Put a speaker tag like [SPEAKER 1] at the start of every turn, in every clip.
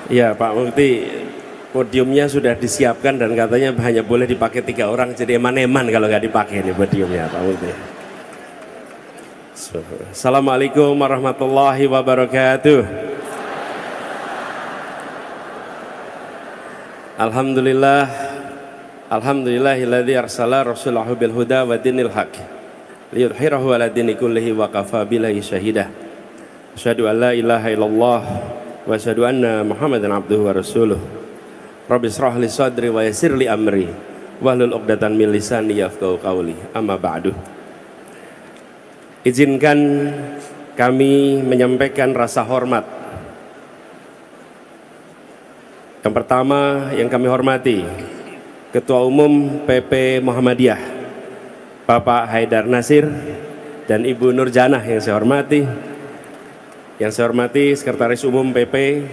[SPEAKER 1] Ya Pak Mufti, podiumnya sudah disiapkan dan katanya hanya boleh dipakai 3 orang, jadi eman-eman kalau nggak dipakai nih podiumnya Pak Mufti. Assalamualaikum warahmatullahi wabarakatuh. Alhamdulillah, alhamdulillahilladzi arsala rasulahu bil huda wa dinil haq liyudhhirahu ala dini kullihi wa kafa billahi syahida. Asyhadu an la ilaha illallah wa asyhadu anna Muhammadan abduhu wa rasuluh. Rabbi shrah li sadri wa yassir li amri wahlul 'uqdatam min lisani yafqahu qawli. Amma ba'du. Izinkan kami menyampaikan rasa hormat. Yang pertama yang kami hormati Ketua Umum PP Muhammadiyah Bapak Haidar Nasir dan Ibu Nurjanah yang saya hormati. Yang saya hormati Sekretaris Umum PP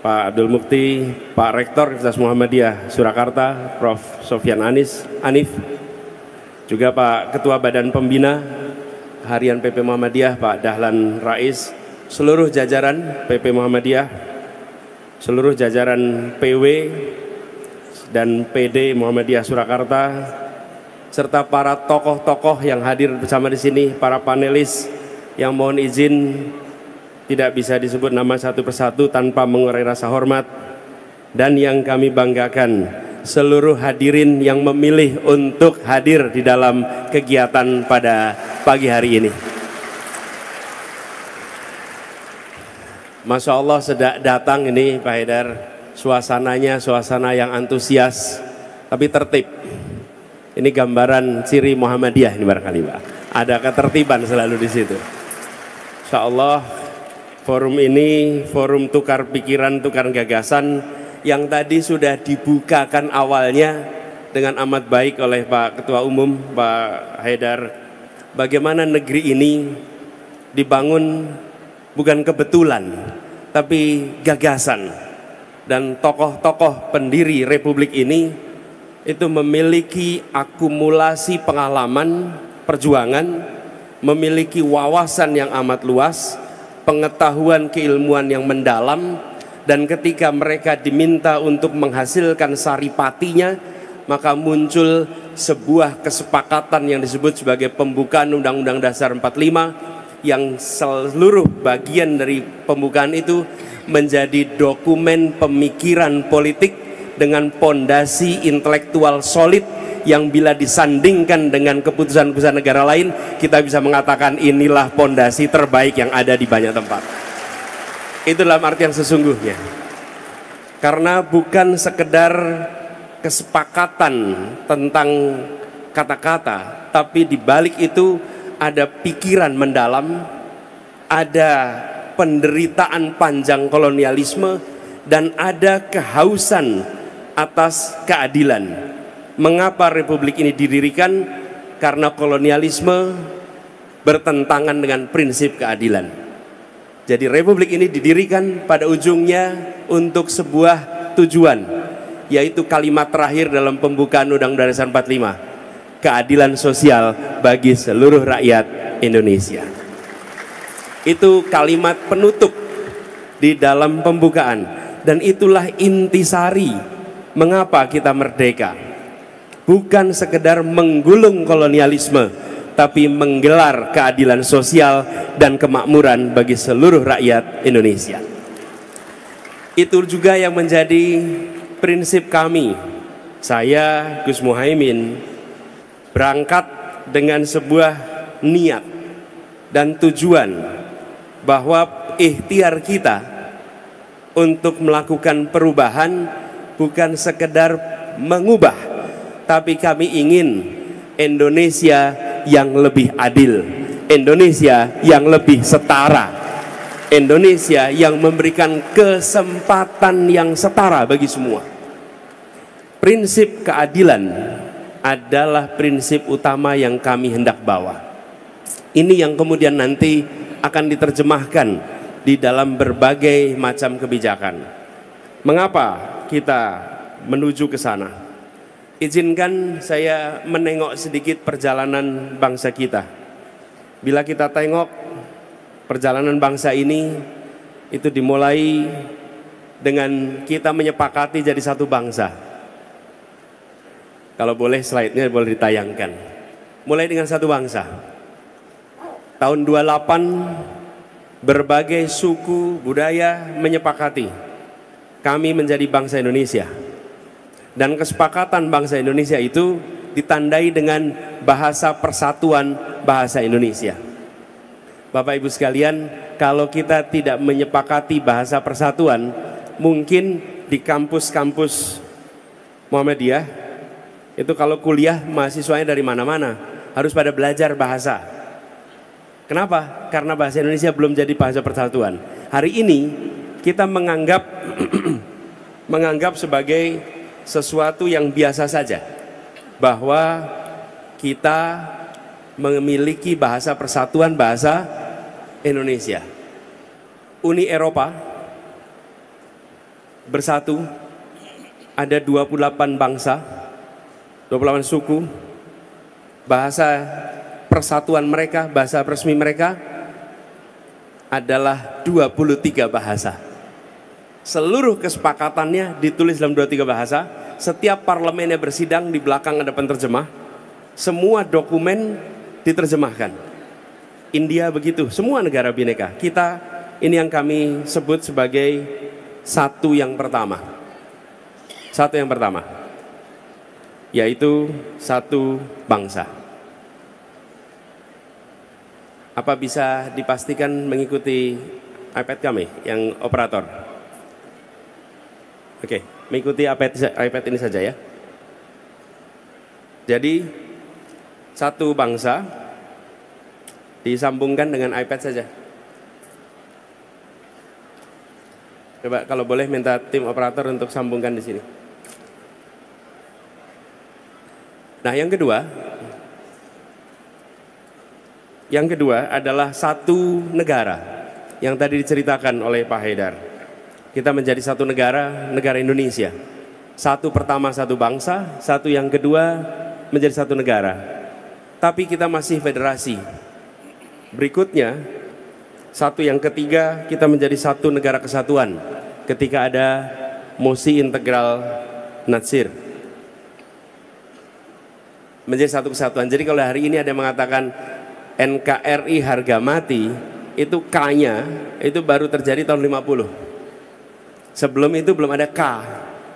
[SPEAKER 1] Pak Abdul Mukti, Pak Rektor Universitas Muhammadiyah Surakarta Prof. Sofyan Anif, juga Pak Ketua Badan Pembina Harian PP Muhammadiyah Pak Dahlan Rais, seluruh jajaran PP Muhammadiyah, seluruh jajaran PW dan PD Muhammadiyah Surakarta, serta para tokoh-tokoh yang hadir bersama di sini, para panelis yang mohon izin tidak bisa disebut nama satu persatu tanpa mengurai rasa hormat, dan yang kami banggakan seluruh hadirin yang memilih untuk hadir di dalam kegiatan pada pagi hari ini. Masya Allah sedang datang ini Pak Haidar, suasananya suasana yang antusias tapi tertib. Ini gambaran ciri Muhammadiyah ini barangkali Pak. Ada ketertiban selalu di situ. Insya Allah forum ini forum tukar pikiran, tukar gagasan yang tadi sudah dibukakan awalnya dengan amat baik oleh Pak Ketua Umum Pak Haidar. Bagaimana negeri ini dibangun bukan kebetulan, tapi gagasan. Dan tokoh-tokoh pendiri Republik ini itu memiliki akumulasi pengalaman, perjuangan, memiliki wawasan yang amat luas, pengetahuan keilmuan yang mendalam, dan ketika mereka diminta untuk menghasilkan saripatinya, maka muncul sebuah kesepakatan yang disebut sebagai pembukaan Undang-Undang Dasar 45, yang seluruh bagian dari pembukaan itu menjadi dokumen pemikiran politik dengan pondasi intelektual solid yang bila disandingkan dengan keputusan-keputusan negara lain, kita bisa mengatakan inilah pondasi terbaik yang ada di banyak tempat. Itu dalam arti yang sesungguhnya. Karena bukan sekedar kesepakatan tentang kata-kata, tapi di balik itu ada pikiran mendalam, ada penderitaan panjang kolonialisme, dan ada kehausan atas keadilan. Mengapa Republik ini didirikan? Karena kolonialisme bertentangan dengan prinsip keadilan. Jadi Republik ini didirikan pada ujungnya untuk sebuah tujuan, yaitu kalimat terakhir dalam pembukaan Undang-Undang Dasar 45, keadilan sosial bagi seluruh rakyat Indonesia. Itu kalimat penutup di dalam pembukaan, dan itulah intisari mengapa kita merdeka. Bukan sekedar menggulung kolonialisme, tapi menggelar keadilan sosial dan kemakmuran bagi seluruh rakyat Indonesia. Itu juga yang menjadi prinsip kami. Saya, Gus Muhaimin, berangkat dengan sebuah niat dan tujuan bahwa ikhtiar kita untuk melakukan perubahan bukan sekedar mengubah, tapi kami ingin Indonesia yang lebih adil, Indonesia yang lebih setara, Indonesia yang memberikan kesempatan yang setara bagi semua. Prinsip keadilan adalah prinsip utama yang kami hendak bawa. Ini yang kemudian nanti akan diterjemahkan di dalam berbagai macam kebijakan. Mengapa kita menuju ke sana? Izinkan saya menengok sedikit perjalanan bangsa kita. Bila kita tengok perjalanan bangsa ini, itu dimulai dengan kita menyepakati jadi satu bangsa. Kalau boleh slide-nya boleh ditayangkan. Mulai dengan satu bangsa. Tahun 28 berbagai suku budaya menyepakati kami menjadi bangsa Indonesia. Dan kesepakatan bangsa Indonesia itu ditandai dengan bahasa persatuan bahasa Indonesia. Bapak Ibu sekalian, kalau kita tidak menyepakati bahasa persatuan, mungkin di kampus-kampus Muhammadiyah itu kalau kuliah mahasiswanya dari mana-mana harus pada belajar bahasa. Kenapa? Karena bahasa Indonesia belum jadi bahasa persatuan. Hari ini kita menganggap sebagai sesuatu yang biasa saja bahwa kita memiliki bahasa persatuan bahasa Indonesia. Uni Eropa bersatu, ada 28 bangsa, 28 suku, bahasa persatuan mereka, bahasa resmi mereka adalah 23 bahasa. Seluruh kesepakatannya ditulis dalam 23 bahasa. Setiap parlemennya bersidang, di belakang ada penerjemah. Semua dokumen diterjemahkan. India begitu, semua negara bineka. Kita ini yang kami sebut sebagai satu yang pertama. Satu yang pertama, yaitu satu bangsa. Apa bisa dipastikan mengikuti iPad kami yang operator? Oke, mengikuti iPad ini saja ya. Jadi satu bangsa disambungkan dengan iPad saja. Coba kalau boleh minta tim operator untuk sambungkan di sini. Nah, yang kedua adalah satu negara yang tadi diceritakan oleh Pak Haidar. Kita menjadi satu negara, negara Indonesia. Satu pertama satu bangsa, satu yang kedua menjadi satu negara. Tapi kita masih federasi. Berikutnya, satu yang ketiga kita menjadi satu negara kesatuan ketika ada mosi integral Natsir. Menjadi satu kesatuan. Jadi kalau hari ini ada yang mengatakan NKRI harga mati, itu K-nya itu baru terjadi tahun 50. Sebelum itu belum ada K,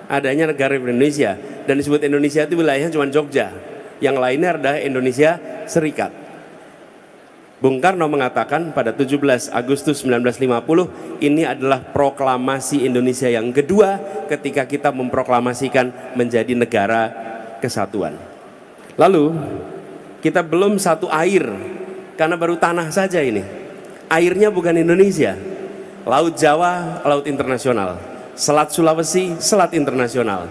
[SPEAKER 1] adanya negara Indonesia. Dan disebut Indonesia itu wilayahnya cuma Jogja. Yang lainnya adalah Indonesia Serikat. Bung Karno mengatakan pada 17 Agustus 1950, ini adalah proklamasi Indonesia yang kedua ketika kita memproklamasikan menjadi negara kesatuan. Lalu kita belum satu air, karena baru tanah saja ini. Airnya bukan Indonesia. Laut Jawa, laut internasional. Selat Sulawesi, selat internasional.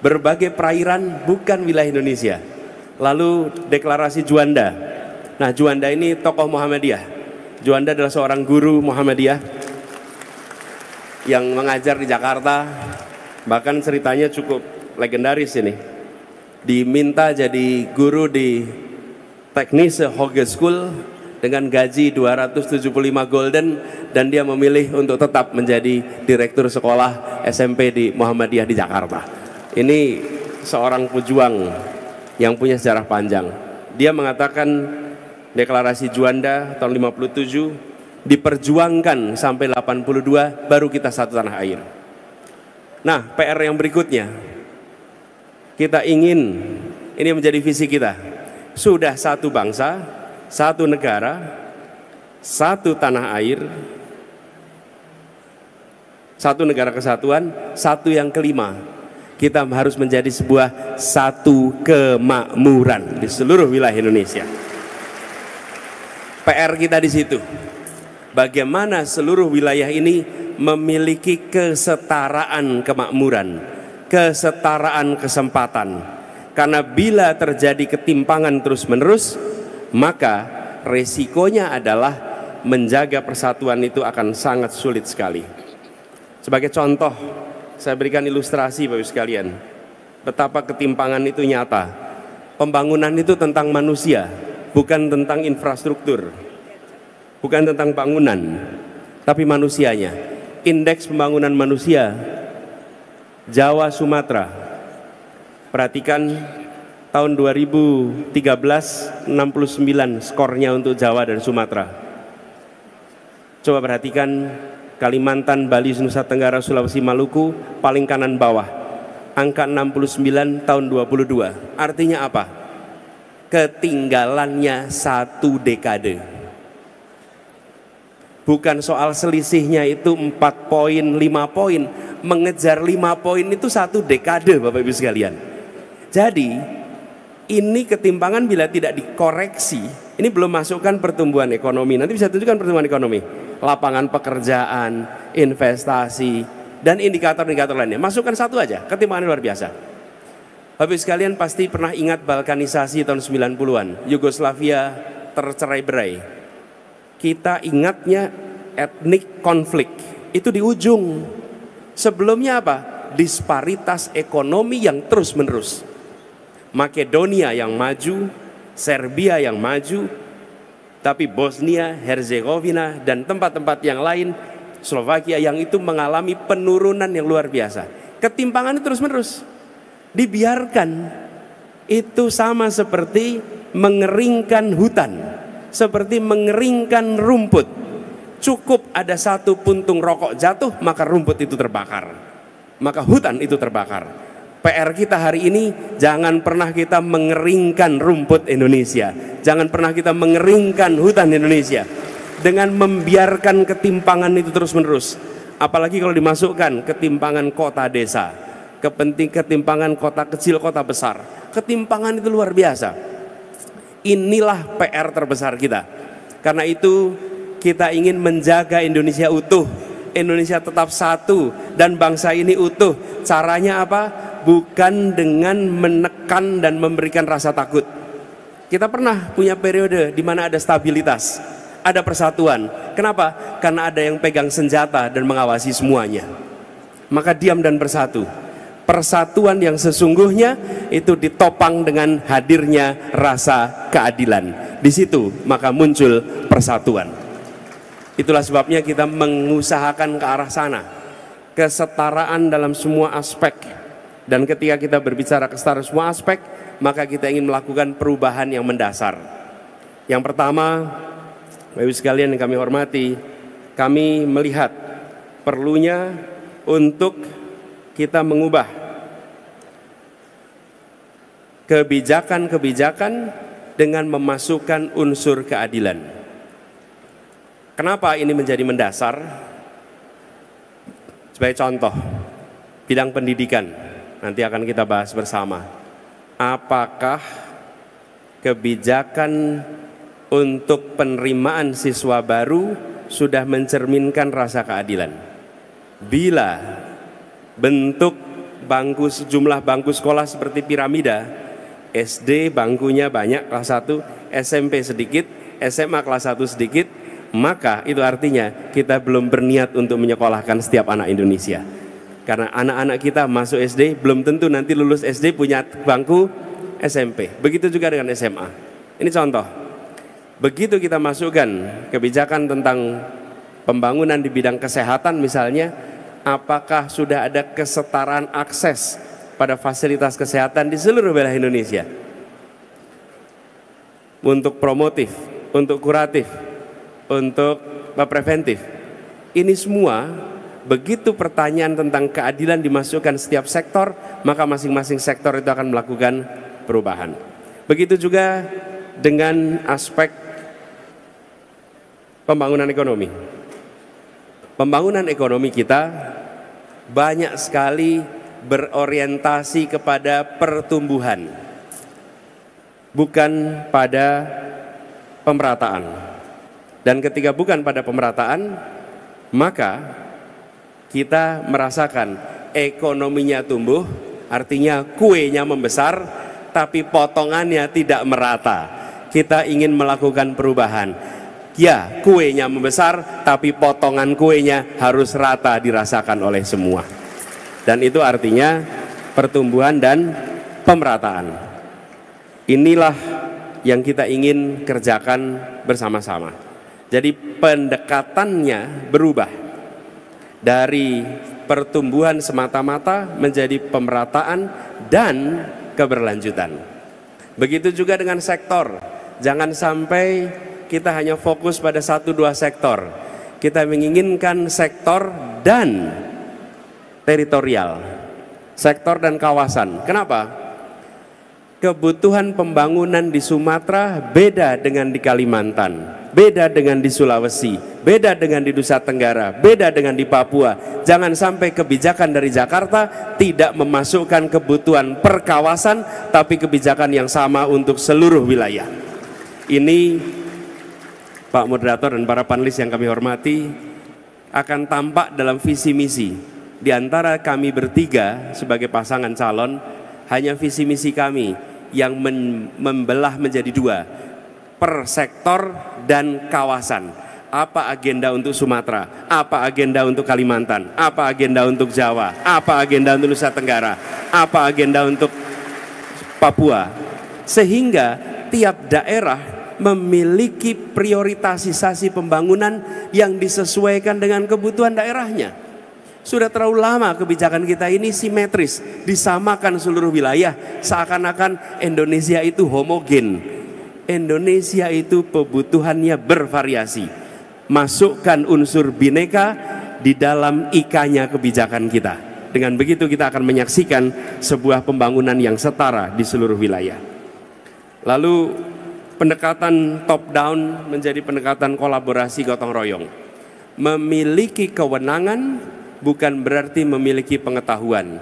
[SPEAKER 1] Berbagai perairan bukan wilayah Indonesia. Lalu deklarasi Juanda. Nah, Juanda ini tokoh Muhammadiyah. Juanda adalah seorang guru Muhammadiyah yang mengajar di Jakarta. Bahkan ceritanya cukup legendaris ini. Diminta jadi guru di Teknische Hogeschool dengan gaji 275 golden, dan dia memilih untuk tetap menjadi direktur sekolah SMP di Muhammadiyah di Jakarta. Ini seorang pejuang yang punya sejarah panjang. Dia mengatakan deklarasi Juanda tahun 57 diperjuangkan sampai 82 baru kita satu tanah air. Nah, PR yang berikutnya, kita ingin, ini menjadi visi kita, sudah satu bangsa, satu negara, satu tanah air, satu negara kesatuan. Satu yang kelima, kita harus menjadi sebuah satu kemakmuran di seluruh wilayah Indonesia. PR kita di situ, bagaimana seluruh wilayah ini memiliki kesetaraan kemakmuran, kesetaraan kesempatan. Karena bila terjadi ketimpangan terus-menerus, maka resikonya adalah menjaga persatuan itu akan sangat sulit sekali. Sebagai contoh, saya berikan ilustrasi Bapak Ibu sekalian, betapa ketimpangan itu nyata. Pembangunan itu tentang manusia, bukan tentang infrastruktur, bukan tentang bangunan, tapi manusianya. indeks pembangunan manusia Jawa Sumatera. Perhatikan tahun 2013 69 skornya untuk Jawa dan Sumatera. Coba perhatikan Kalimantan, Bali, Nusa Tenggara, Sulawesi, Maluku paling kanan bawah. Angka 69 tahun 22. Artinya apa? Ketinggalannya 1 dekade. Bukan soal selisihnya itu 4 poin, 5 poin. Mengejar 5 poin itu 1 dekade Bapak Ibu sekalian. Jadi ini ketimpangan bila tidak dikoreksi, ini belum masukkan pertumbuhan ekonomi. Nanti bisa tunjukkan pertumbuhan ekonomi, lapangan pekerjaan, investasi, dan indikator-indikator lainnya. Masukkan 1 aja, ketimpangan luar biasa. Bapak Ibu sekalian pasti pernah ingat balkanisasi tahun 90-an, Yugoslavia tercerai-berai. Kita ingatnya etnik konflik, itu di ujung. Sebelumnya apa? Disparitas ekonomi yang terus-menerus. Makedonia yang maju, Serbia yang maju, tapi Bosnia, Herzegovina, dan tempat-tempat yang lain, Slovakia yang itu mengalami penurunan yang luar biasa. Ketimpangan itu terus-menerus. Dibiarkan, itu sama seperti mengeringkan hutan, seperti mengeringkan rumput. Cukup ada 1 puntung rokok jatuh, maka rumput itu terbakar, maka hutan itu terbakar. PR kita hari ini, jangan pernah kita mengeringkan rumput Indonesia, jangan pernah kita mengeringkan hutan Indonesia dengan membiarkan ketimpangan itu terus menerus. Apalagi kalau dimasukkan ketimpangan kota desa, ketimpangan kota kecil, kota besar, ketimpangan itu luar biasa. Inilah PR terbesar kita. Karena itu kita ingin menjaga Indonesia utuh, Indonesia tetap satu, dan bangsa ini utuh. Caranya apa? Bukan dengan menekan dan memberikan rasa takut. Kita pernah punya periode di mana ada stabilitas, ada persatuan. Kenapa? Karena ada yang pegang senjata dan mengawasi semuanya. Maka diam dan bersatu. Persatuan yang sesungguhnya itu ditopang dengan hadirnya rasa keadilan. Di situ maka muncul persatuan. Itulah sebabnya kita mengusahakan ke arah sana, kesetaraan dalam semua aspek. Dan ketika kita berbicara kesetaraan semua aspek, maka kita ingin melakukan perubahan yang mendasar. Yang pertama, Bapak Ibu sekalian yang kami hormati, kami melihat perlunya untuk kita mengubah kebijakan-kebijakan dengan memasukkan unsur keadilan. Kenapa ini menjadi mendasar? Sebagai contoh, bidang pendidikan, nanti akan kita bahas bersama. Apakah kebijakan untuk penerimaan siswa baru sudah mencerminkan rasa keadilan? Bila bentuk jumlah bangku sekolah seperti piramida, SD bangkunya banyak kelas 1, SMP sedikit, SMA kelas 1 sedikit, maka itu artinya kita belum berniat untuk menyekolahkan setiap anak Indonesia. Karena anak-anak kita masuk SD belum tentu nanti lulus SD punya bangku SMP. Begitu juga dengan SMA. Ini contoh. Begitu kita masukkan kebijakan tentang pembangunan di bidang kesehatan misalnya, apakah sudah ada kesetaraan akses pada fasilitas kesehatan di seluruh wilayah Indonesia? Untuk promotif, untuk kuratif, untuk preventif. Ini semua, begitu pertanyaan tentang keadilan dimasukkan setiap sektor, maka masing-masing sektor itu akan melakukan perubahan. Begitu juga dengan aspek pembangunan ekonomi. Pembangunan ekonomi kita banyak sekali berorientasi kepada pertumbuhan, bukan pada pemerataan. Dan ketika bukan pada pemerataan, maka kita merasakan ekonominya tumbuh, artinya kuenya membesar, tapi potongannya tidak merata. Kita ingin melakukan perubahan. Ya, kuenya membesar, tapi potongan kuenya harus rata dirasakan oleh semua. Dan itu artinya pertumbuhan dan pemerataan. Inilah yang kita ingin kerjakan bersama-sama. Jadi pendekatannya berubah. Dari pertumbuhan semata-mata menjadi pemerataan dan keberlanjutan. Begitu juga dengan sektor. Jangan sampai kita hanya fokus pada 1-2 sektor. Kita menginginkan sektor dan teritorial, sektor dan kawasan. Kenapa? Kebutuhan pembangunan di Sumatera beda dengan di Kalimantan, beda dengan di Sulawesi, beda dengan di Nusa Tenggara, beda dengan di Papua. Jangan sampai kebijakan dari Jakarta tidak memasukkan kebutuhan per kawasan, tapi kebijakan yang sama untuk seluruh wilayah. Ini Pak Moderator dan para panelis yang kami hormati, akan tampak dalam visi misi. Di antara kami bertiga sebagai pasangan calon, hanya visi misi kami yang membelah menjadi 2, per sektor dan kawasan. Apa agenda untuk Sumatera, apa agenda untuk Kalimantan, apa agenda untuk Jawa, apa agenda untuk Nusa Tenggara, apa agenda untuk Papua. Sehingga tiap daerah memiliki prioritasisasi pembangunan yang disesuaikan dengan kebutuhan daerahnya. Sudah terlalu lama kebijakan kita ini simetris, disamakan seluruh wilayah, seakan-akan Indonesia itu homogen. Indonesia itu kebutuhannya bervariasi. Masukkan unsur bineka di dalam ikanya kebijakan kita. Dengan begitu kita akan menyaksikan sebuah pembangunan yang setara di seluruh wilayah. Lalu pendekatan top down menjadi pendekatan kolaborasi gotong royong. Memiliki kewenangan bukan berarti memiliki pengetahuan.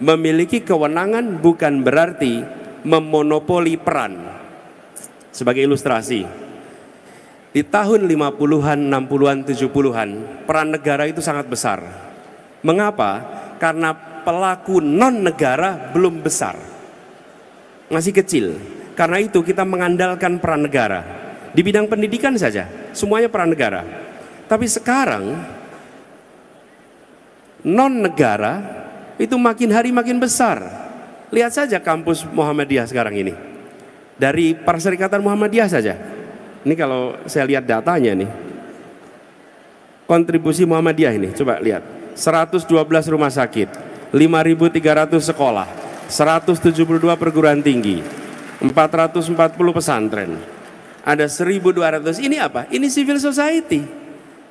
[SPEAKER 1] Memiliki kewenangan bukan berarti memonopoli peran. Sebagai ilustrasi, di tahun 50-an, 60-an, 70-an, peran negara itu sangat besar. Mengapa? Karena pelaku non-negara belum besar, masih kecil. Karena itu kita mengandalkan peran negara. Di bidang pendidikan saja, semuanya peran negara. Tapi sekarang non-negara itu makin hari makin besar. Lihat saja kampus Muhammadiyah sekarang ini. Dari Perserikatan Muhammadiyah saja. Ini kalau saya lihat datanya nih. Kontribusi Muhammadiyah ini, coba lihat. 112 rumah sakit, 5.300 sekolah, 172 perguruan tinggi, 440 pesantren. Ada 1.200. Ini apa? Ini civil society.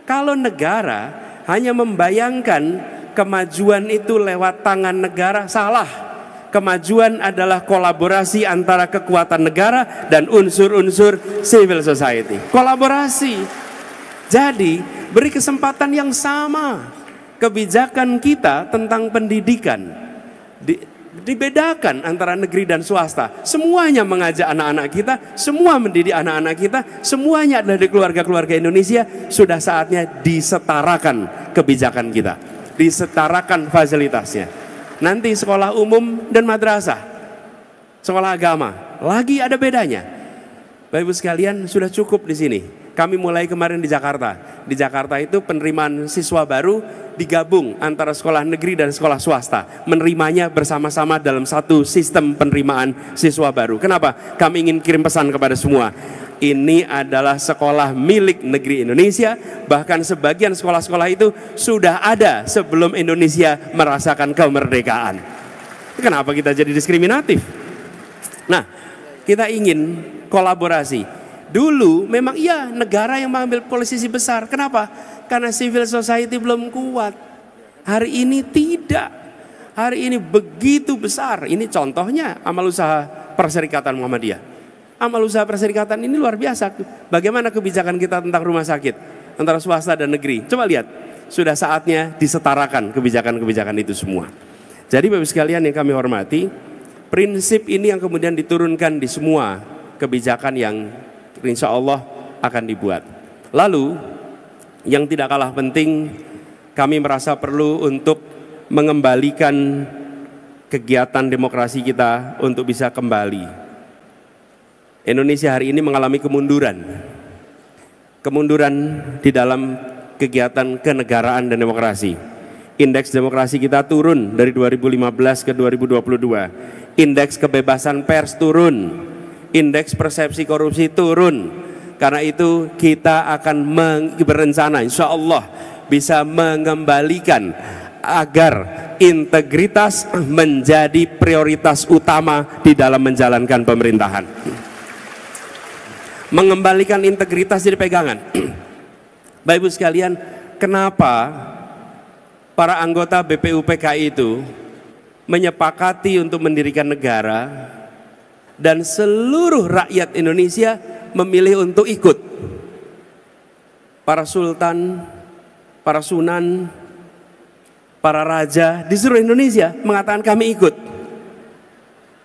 [SPEAKER 1] Kalau negara hanya membayangkan kemajuan itu lewat tangan negara, salah. Kemajuan adalah kolaborasi antara kekuatan negara dan unsur-unsur civil society. Kolaborasi. Jadi beri kesempatan yang sama. Kebijakan kita tentang pendidikan dibedakan antara negeri dan swasta. Semuanya mengajak anak-anak kita, semua mendidik anak-anak kita, semuanya adalah di keluarga-keluarga Indonesia. Sudah saatnya disetarakan kebijakan kita, disetarakan fasilitasnya. Nanti sekolah umum dan madrasah, sekolah agama, lagi ada bedanya. Bapak Ibu sekalian, sudah cukup di sini. Kami mulai kemarin di Jakarta. Di Jakarta itu penerimaan siswa baru digabung antara sekolah negeri dan sekolah swasta. Menerimanya bersama-sama dalam satu sistem penerimaan siswa baru. Kenapa? Kami ingin kirim pesan kepada semua. Ini adalah sekolah milik negeri Indonesia. Bahkan sebagian sekolah-sekolah itu sudah ada sebelum Indonesia merasakan kemerdekaan. Kenapa kita jadi diskriminatif? Nah, kita ingin kolaborasi. Dulu memang iya negara yang mengambil posisi besar. Kenapa? Karena civil society belum kuat. Hari ini tidak. Hari ini begitu besar. Ini contohnya amal usaha Perserikatan Muhammadiyah. Amal usaha Perserikatan ini luar biasa. Bagaimana kebijakan kita tentang rumah sakit antara swasta dan negeri? Coba lihat. Sudah saatnya disetarakan kebijakan-kebijakan itu semua. Jadi Bapak sekalian yang kami hormati, prinsip ini yang kemudian diturunkan di semua kebijakan yang insya Allah akan dibuat. Lalu yang tidak kalah penting, kami merasa perlu untuk mengembalikan kegiatan demokrasi kita untuk bisa kembali. Indonesia hari ini mengalami kemunduran di dalam kegiatan kenegaraan dan demokrasi. Indeks demokrasi kita turun dari 2015 ke 2022. Indeks kebebasan pers turun. Indeks persepsi korupsi turun. Karena itu kita akan berencana insya Allah bisa mengembalikan agar integritas menjadi prioritas utama di dalam menjalankan pemerintahan. Mengembalikan integritas jadi pegangan. Bapak Ibu sekalian, kenapa para anggota BPUPKI itu menyepakati untuk mendirikan negara dan seluruh rakyat Indonesia memilih untuk ikut? Para sultan, para sunan, para raja di seluruh Indonesia mengatakan kami ikut.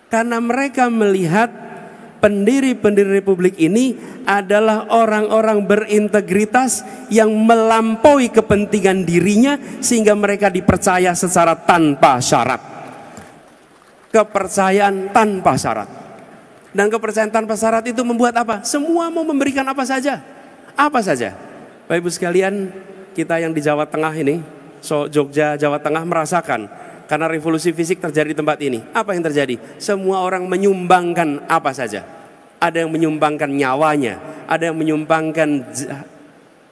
[SPEAKER 1] Karena mereka melihat pendiri-pendiri republik ini adalah orang-orang berintegritas yang melampaui kepentingan dirinya sehingga mereka dipercaya secara tanpa syarat. Kepercayaan tanpa syarat. Dan kepercayaan tanpa syarat itu membuat apa? Semua mau memberikan apa saja. Apa saja. Bapak Ibu sekalian, kita yang di Jawa Tengah ini, Jogja, Jawa Tengah merasakan karena revolusi fisik terjadi di tempat ini. Apa yang terjadi? Semua orang menyumbangkan apa saja. Ada yang menyumbangkan nyawanya, ada yang menyumbangkan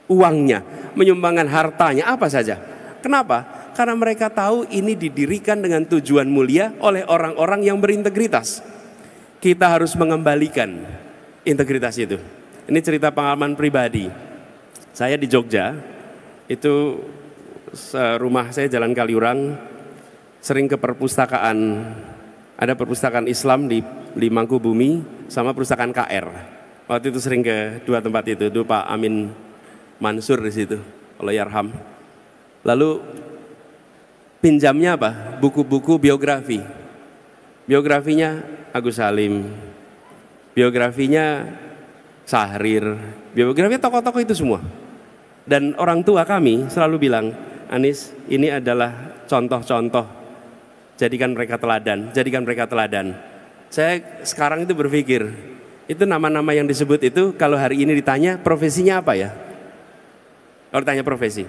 [SPEAKER 1] uangnya, menyumbangkan hartanya, apa saja. Kenapa? Karena mereka tahu ini didirikan dengan tujuan mulia oleh orang-orang yang berintegritas. Kita harus mengembalikan integritas itu. Ini cerita pengalaman pribadi. Saya di Jogja, itu rumah saya Jalan Kaliurang, sering ke perpustakaan. Ada perpustakaan Islam di Mangkubumi sama perpustakaan KR. Waktu itu sering ke dua tempat itu. Dulu Pak Amin Mansur di situ, Allahyarham. Lalu pinjamnya apa? Buku-buku biografi. Biografinya Agus Salim, biografinya Syahrir, biografinya tokoh-tokoh itu semua. Dan orang tua kami selalu bilang, Anis, ini adalah contoh-contoh, jadikan mereka teladan, jadikan mereka teladan. Saya sekarang itu berpikir, itu nama-nama yang disebut itu kalau hari ini ditanya profesinya apa ya? Kalau ditanya profesi,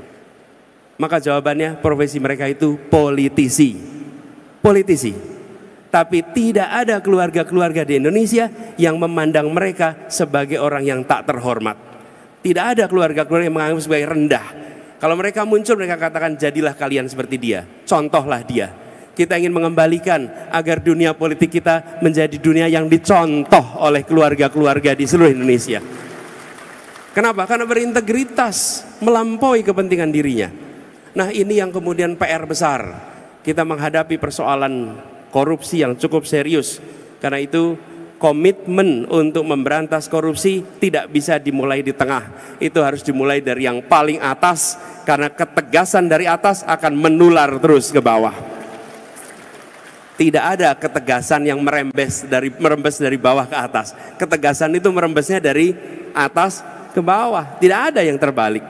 [SPEAKER 1] maka jawabannya profesi mereka itu politisi. Politisi. Tapi tidak ada keluarga-keluarga di Indonesia yang memandang mereka sebagai orang yang tak terhormat. Tidak ada keluarga-keluarga yang menganggap sebagai rendah. Kalau mereka muncul, mereka katakan jadilah kalian seperti dia, contohlah dia. Kita ingin mengembalikan agar dunia politik kita menjadi dunia yang dicontoh oleh keluarga-keluarga di seluruh Indonesia. Kenapa? Karena berintegritas, melampaui kepentingan dirinya. Nah, ini yang kemudian PR besar. Kita menghadapi persoalan korupsi yang cukup serius. Karena itu komitmen untuk memberantas korupsi tidak bisa dimulai di tengah. Itu harus dimulai dari yang paling atas, karena ketegasan dari atas akan menular terus ke bawah. Tidak ada ketegasan yang merembes dari bawah ke atas. Ketegasan itu merembesnya dari atas ke bawah. Tidak ada yang terbalik.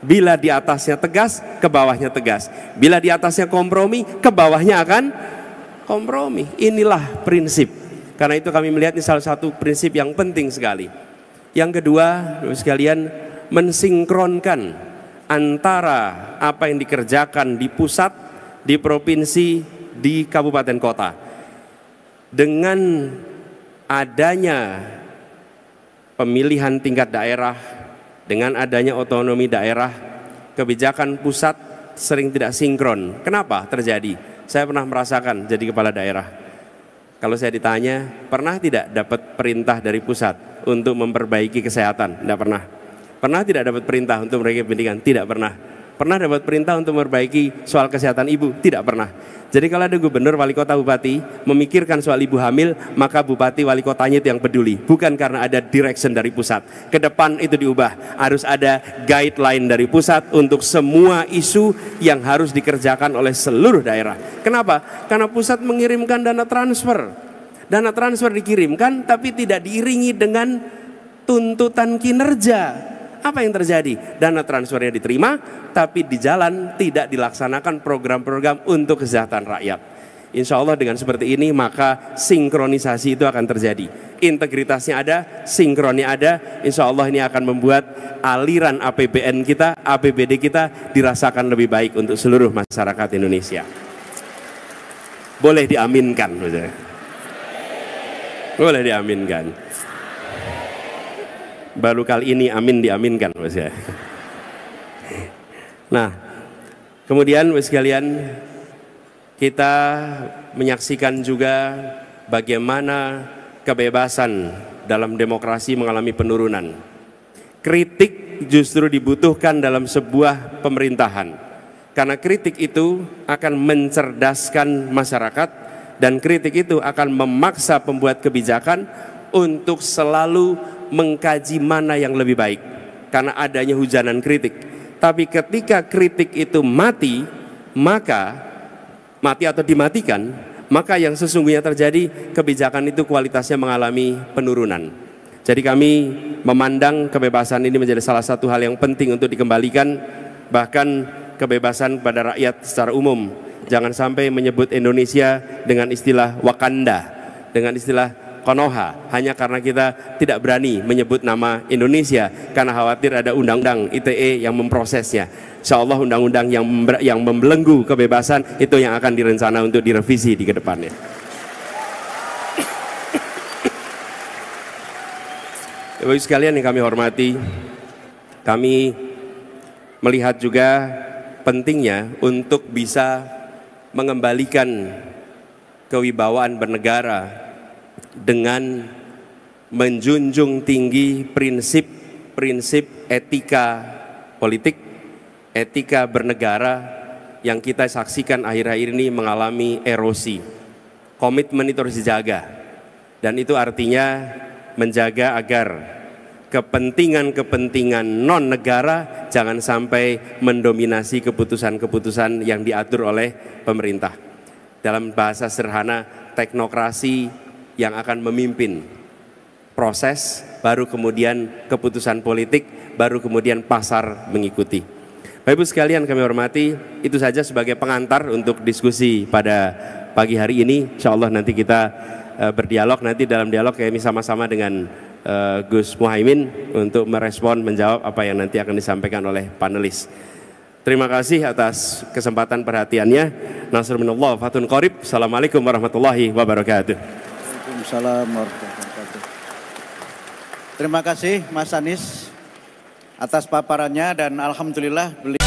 [SPEAKER 1] Bila di atasnya tegas, ke bawahnya tegas. Bila di atasnya kompromi, ke bawahnya akan kompromi. Inilah prinsip. Karena itu kami melihat ini salah satu prinsip yang penting sekali. Yang kedua, sekalian, mensinkronkan antara apa yang dikerjakan di pusat, di provinsi, di kabupaten kota. Dengan adanya pemilihan tingkat daerah, dengan adanya otonomi daerah, kebijakan pusat sering tidak sinkron. Kenapa terjadi? Saya pernah merasakan jadi kepala daerah. Kalau saya ditanya, pernah tidak dapat perintah dari pusat untuk memperbaiki kesehatan? Tidak pernah. Pernah tidak dapat perintah untuk memperbaiki pendidikan? Tidak pernah. Pernah dapat perintah untuk memperbaiki soal kesehatan ibu? Tidak pernah. Jadi kalau ada gubernur, wali kota, bupati memikirkan soal ibu hamil, maka bupati, wali kotanya itu yang peduli. Bukan karena ada direction dari pusat. Ke depan itu diubah. Harus ada guideline dari pusat untuk semua isu yang harus dikerjakan oleh seluruh daerah. Kenapa? Karena pusat mengirimkan dana transfer. Dana transfer dikirimkan tapi tidak diiringi dengan tuntutan kinerja. Apa yang terjadi? Dana transfernya diterima, tapi di jalan tidak dilaksanakan program-program untuk kesejahteraan rakyat. Insya Allah dengan seperti ini maka sinkronisasi itu akan terjadi. Integritasnya ada, sinkronnya ada. Insya Allah ini akan membuat aliran APBN kita, APBD kita dirasakan lebih baik untuk seluruh masyarakat Indonesia. Boleh diaminkan, boleh diaminkan. Baru kali ini amin diaminkan, Mas ya. Nah, kemudian sekalian, kita menyaksikan juga bagaimana kebebasan dalam demokrasi mengalami penurunan. Kritik justru dibutuhkan dalam sebuah pemerintahan, karena kritik itu akan mencerdaskan masyarakat, dan kritik itu akan memaksa pembuat kebijakan untuk selalu mengkaji mana yang lebih baik, karena adanya hujanan kritik. Tapi ketika kritik itu mati atau dimatikan, maka yang sesungguhnya terjadi, kebijakan itu kualitasnya mengalami penurunan. Jadi kami memandang kebebasan ini menjadi salah satu hal yang penting untuk dikembalikan, bahkan kebebasan pada rakyat secara umum. Jangan sampai menyebut Indonesia dengan istilah Wakanda, dengan istilah Konoha, hanya karena kita tidak berani menyebut nama Indonesia karena khawatir ada undang-undang ITE yang memprosesnya. Insya Allah undang-undang yang membelenggu kebebasan itu yang akan direncana untuk direvisi di kedepannya. Bapak Ibu sekalian yang kami hormati, kami melihat juga pentingnya untuk bisa mengembalikan kewibawaan bernegara dengan menjunjung tinggi prinsip-prinsip etika politik, etika bernegara yang kita saksikan akhir-akhir ini mengalami erosi. Komitmen itu harus dijaga, dan itu artinya menjaga agar kepentingan-kepentingan non negara jangan sampai mendominasi keputusan-keputusan yang diatur oleh pemerintah. Dalam bahasa sederhana, teknokrasi yang akan memimpin proses, baru kemudian keputusan politik, baru kemudian pasar mengikuti. Bapak Ibu sekalian kami hormati, itu saja sebagai pengantar untuk diskusi pada pagi hari ini. Insya Allah nanti kita berdialog, nanti dalam dialog kami sama-sama dengan Gus Muhaimin untuk merespon, menjawab apa yang nanti akan disampaikan oleh panelis. Terima kasih atas kesempatan perhatiannya. Nasrul minallah, fatun qarib. Assalamualaikum warahmatullahi wabarakatuh.
[SPEAKER 2] Waalaikumsalam warahmatullahi wabarakatuh. Terima kasih Mas Anies atas paparannya, dan alhamdulillah beliau